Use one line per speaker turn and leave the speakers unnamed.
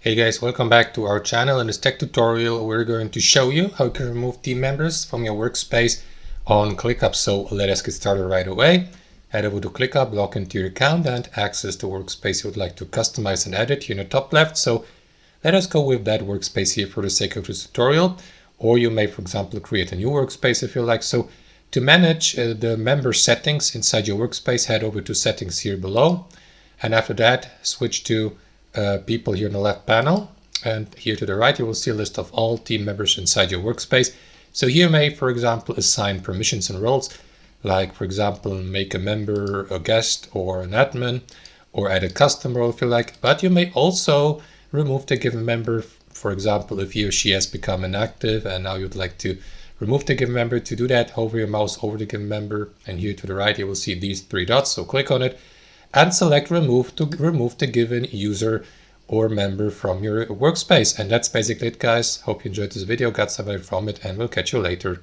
Hey guys, welcome back to our channel. In this tech tutorial, we're going to show you how you can remove team members from your workspace on ClickUp. So let us get started right away. Head over to ClickUp, log into your account and access the workspace you would like to customize and edit here in the top left. So let us go with that workspace here for the sake of this tutorial. Or you may, for example, create a new workspace if you like. So to manage the member settings inside your workspace, head over to settings here below. And after that, switch to people here in the left panel, and here to the right you will see a list of all team members inside your workspace. So here you may, for example, assign permissions and roles, like for example make a member a guest or an admin, or add a custom role if you like. But you may also remove the given member, for example if he or she has become inactive and now you'd like to remove the given member. To do that, hover your mouse over the given member, and here to the right you will see these three dots, so click on it and select remove to remove the given user or member from your workspace. And that's basically it, guys. Hope you enjoyed this video, got some value from it, and we'll catch you later.